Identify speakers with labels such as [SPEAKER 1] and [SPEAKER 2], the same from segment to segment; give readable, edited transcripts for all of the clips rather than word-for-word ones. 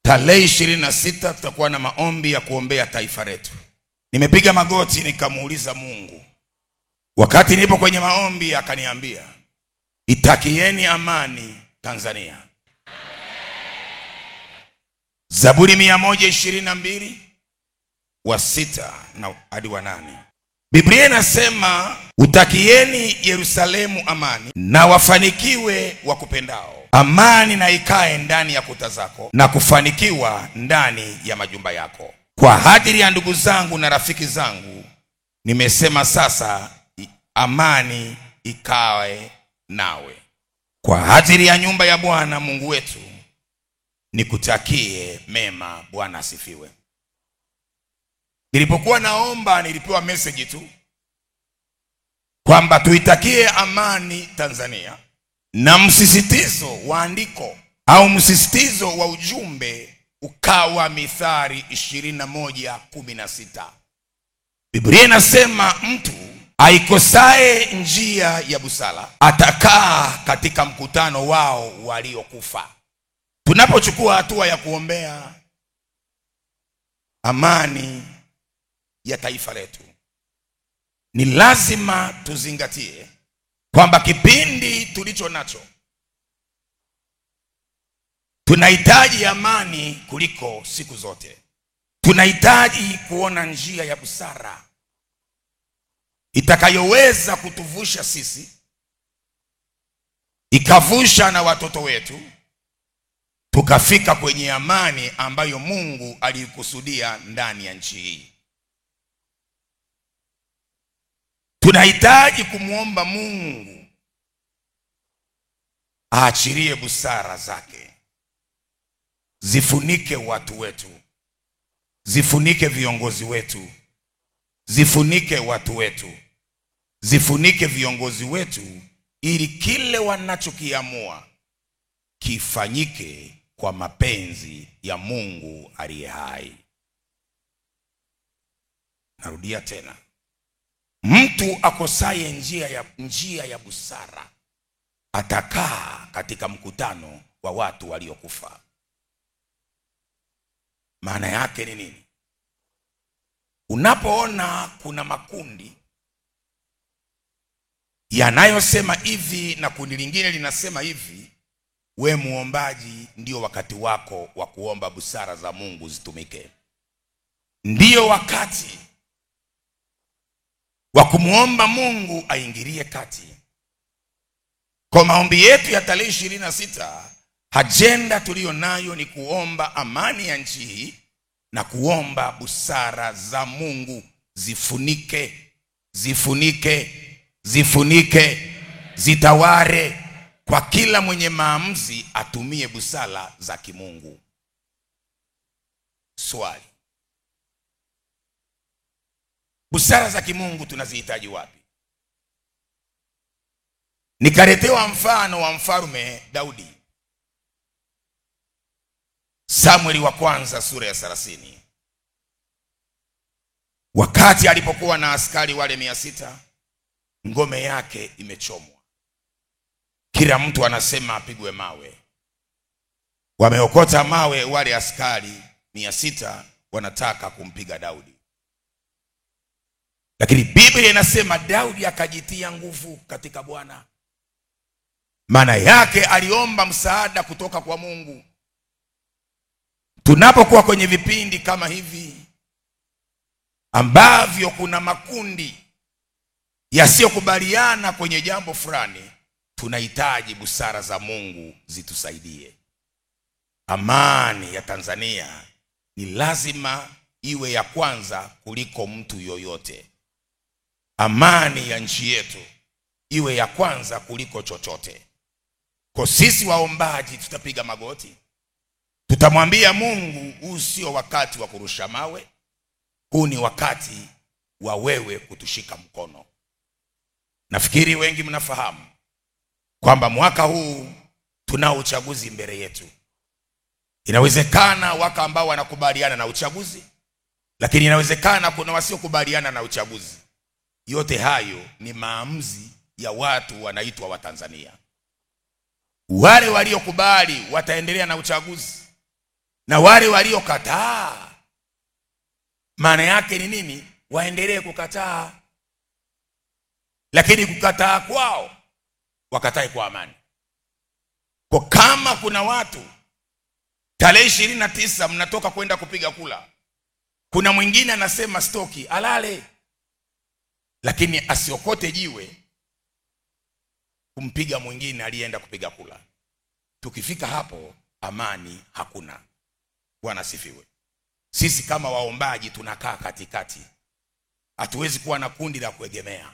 [SPEAKER 1] Tarehe 26 tutakuwa na maombi ya kuombea taifa letu. Nimepiga magoti nikamuuliza Mungu. Wakati nipo kwenye maombi akaniambia, itakieni amani Tanzania. Zaburi 122 wa 6 na hadi wa 8. Biblia inasema, utakieni Yerusalemu amani na wafanikiwe wakupendao. Amani na ikae ndani ya kuta zako na kufanikiwa ndani ya majumba yako. Kwa hadiri ya ndugu zangu na rafiki zangu, nimesema sasa amani ikae nawe. Kwa hadiri ya nyumba ya Bwana Mungu wetu, nikutakie mema. Bwana asifiwe. Nilipokuwa naomba nilipewa message tu kwamba tuitakie amani Tanzania, na msisitizo wa andiko au msisitizo wa ujumbe ukawa Mithali 21:16. Biblia inasema, mtu aikosae njia ya busara atakaa katika mkutano wao waliokufa. Tunapochukua hatua ya kuombea amani ya taifa letu, ni lazima tuzingatie kwamba kipindi tulicho nacho tunahitaji amani kuliko siku zote. Tunahitaji kuona njia ya busara itakayoweza kutuvusha sisi, ikavusha na watoto wetu, tukafika kwenye amani ambayo Mungu alikusudia ndani ya nchi hii. Tunahitaji kumuomba Mungu aachilie busara zake, zifunike watu wetu, zifunike viongozi wetu, zifunike watu wetu, zifunike viongozi wetu, ili kile wanachokiamua kifanyike kwa mapenzi ya Mungu aliye hai. Narudia tena, mtu akosaye njia ya busara atakaa katika mkutano wa watu waliokufa. Maana yake ni nini? Unapoona kuna makundi yanayosema hivi na kundi lingine linasema hivi, we muombaji, ndio wakati wako wa kuomba busara za Mungu zitumike. Ndio wakati wa kumuomba Mungu aingilie kati. Kwa maombi yetu ya tarehe 26, agenda tuliyo nayo ni kuomba amani ya nchi hii na kuomba busara za Mungu zifunike, zitaware. Kwa kila mwenye maamuzi atumie busara za kimungu. Swali: busara za kimungu tunazihitaji wapi? Nikaletewa mfano wa mfalme Daudi. Samueli wa kwanza sura ya 30. Wakati alipokuwa na askari wale 600, ngome yake imechomwa. Kila mtu anasema apigwe mawe. Wameokota mawe wale askari 600, wanataka kumpiga Daudi. Lakini Biblia inasema Daudi akajitia nguvu katika Bwana. Maana yake aliomba msaada kutoka kwa Mungu. Tunapokuwa kwenye vipindi kama hivi ambavyo kuna makundi yasiyokubaliana kwenye jambo fulani, tunahitaji busara za Mungu zitusaidie. Amani ya Tanzania ni lazima iwe ya kwanza kuliko mtu yoyote. Amani ya nchi yetu iwe ya kwanza kuliko chochote. Kwa sisi waombaji tutapiga magoti, tutamwambia Mungu, huu sio wakati wa kurusha mawe, huu ni wakati wa wewe kutushika mkono. Nafikiri wengi mnafahamu kwamba mwaka huu tunao uchaguzi mbele yetu. Inawezekana waka ambao wanakubaliana na uchaguzi, lakini inawezekana kuna wasiokubaliana na uchaguzi. Yote hayo ni maamuzi ya watu wanaitwa wa Tanzania. Wale waliokubali wataendelea na uchaguzi, Na wale waliokataa, maana yake ni nini? Waendelee kukataa, lakini kukataa kwao wakatae kwa amani. Kwa kama kuna watu tarehe 29 mnatoka kwenda kupiga kula, kuna mwingine anasema stoki alale, lakini asiokote jiwe kumpiga mwingine alienda kupiga kula. Tukifika hapo, amani hakuna. Bwana sifiwe. Sisi kama waombaji tunakaa katikati. Hatuwezi kuwa na kundi la kuegemea,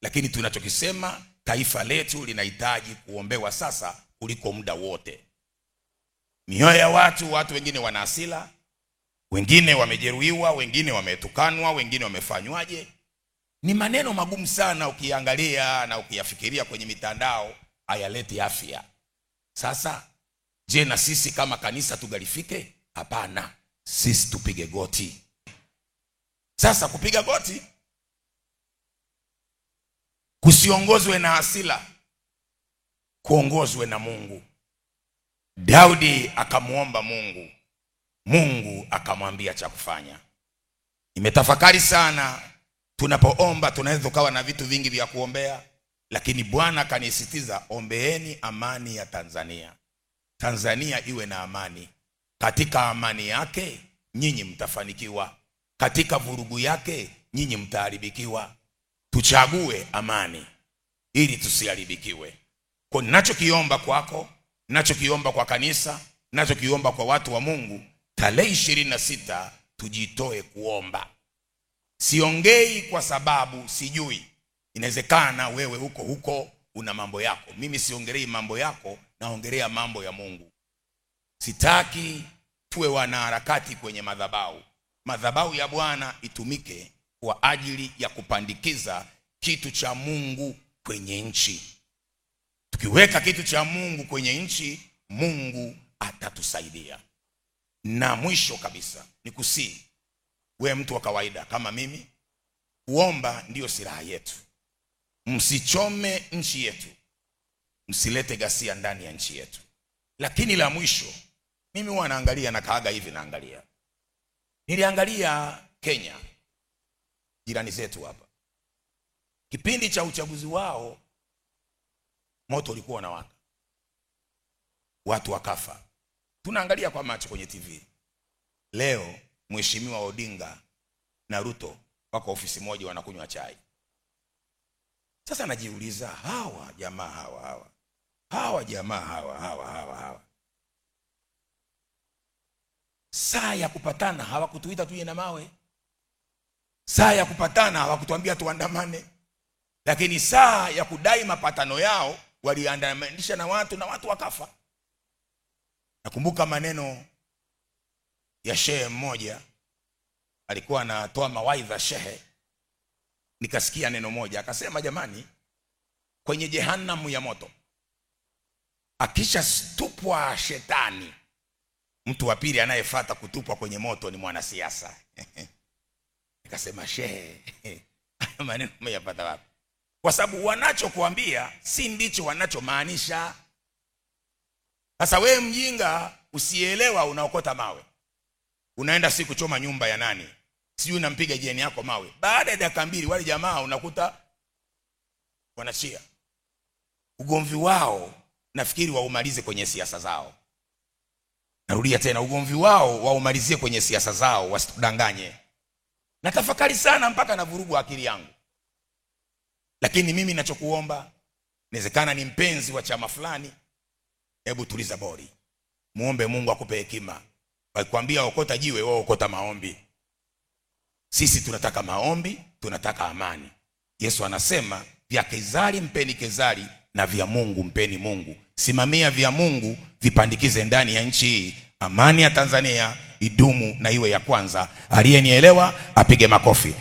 [SPEAKER 1] lakini tunachokisema, taifa letu linahitaji kuombewa sasa kuliko muda wote. Mioyo ya watu wengine wana hasira, wengine wamejeruhiwa, wengine wametukanwa, wengine wamefanywaje. Ni maneno magumu sana ukiangalia na ukiyafikiria kwenye mitandao, hayaleti afya. Sasa je, na sisi kama kanisa tugalifike? Hapana, sisi tupige goti. Sasa kupiga goti kusiongozwe na hasira, kuongozwe na Mungu. Daudi akamuomba Mungu, Mungu akamwambia cha kufanya. Nimetafakari sana, tunapoomba tunaweza kuwa na vitu vingi vya kuombea, lakini Bwana akanisisitiza, ombeeni amani ya Tanzania. Tanzania iwe na amani. Katika amani yake nyinyi mtafanikiwa, katika vurugu yake nyinyi mtaharibikiwa. Tuchague amani ili tusiharibikiwe. Kwa ninachokiomba kwako, ninachokiomba kwa kanisa, ninachokiomba kwa watu wa Mungu, tarehe 26 tujitoe kuomba. Siongei kwa sababu sijui. Inawezekana wewe huko una mambo yako. Mimi siongelei mambo yako, naongelea mambo ya Mungu. Sitaki tuwe wanaharakati kwenye madhabahu. Madhabahu ya Bwana itumike kwa ajili ya kupandikiza kitu cha Mungu kwenye nchi. Tukiweka kitu cha Mungu kwenye nchi, Mungu atatusaidia. Na mwisho kabisa, nikusii wewe mtu wa kawaida kama mimi, kuomba ndiyo silaha yetu. Msichome nchi yetu, msilete ghasia ndani ya nchi yetu. Lakini la mwisho, mimi huwa naangalia na kaaga hivi, niliangalia Kenya, jirani zetu hapa. Kipindi cha uchaguzi wao, moto ulikuwa unawaka, watu wakafa. Tunaangalia kwa macho kwenye TV. Leo Mheshimiwa Odinga na Ruto wako ofisi moja wanakunywa chai. Sasa najiuliza, hawa jamaa hawa saa ya kupatana hawakutuita tuje na mawe. Saa ya kupatana hawakutuambia tuandamane. Lakini saa ya kudai mapatano yao waliandamanisha na watu wakafa. Nakumbuka maneno ya shehe mmoja, alikuwa anatoa mawaidha shehe. Nikasikia neno moja, akasema, jamani, kwenye jehanamu ya moto akisha stupwa shetani, mtu wa pili anayefuata kutupwa kwenye moto ni mwanasiasa. Nikasema, shehe, maneno umeyapata wapi? Kwa sababu wanachokuambia si ndicho wanachomaanisha. Sasa wewe mjinga usielewa, unaokota mawe, unaenda si kuchoma nyumba ya nani, sijui unampiga jirani yako mawe. Baada ya dakika 2 wale jamaa unakuta wanachia. Ugomvi wao nafikiri waumalize kwenye siasa zao. Narudia tena, ugomvi wao waumalizie kwenye siasa zao, wasitudanganye. Natafakari sana mpaka na vurugu akili yangu. Lakini mimi ninachokuomba, inawezekana ni mpenzi wa chama fulani, hebu tuliza bori. Muombe Mungu akupe hekima. Wakikwambia okota jiwe, wewe okota maombi. Sisi tunataka maombi, tunataka amani. Yesu anasema, vya Kaisari mpeni Kaisari na vya Mungu mpeni Mungu. Simamia vya Mungu vipandikize ndani ya nchi hii. Amani ya Tanzania idumu na iwe ya kwanza. Aliyenielewa apige makofi.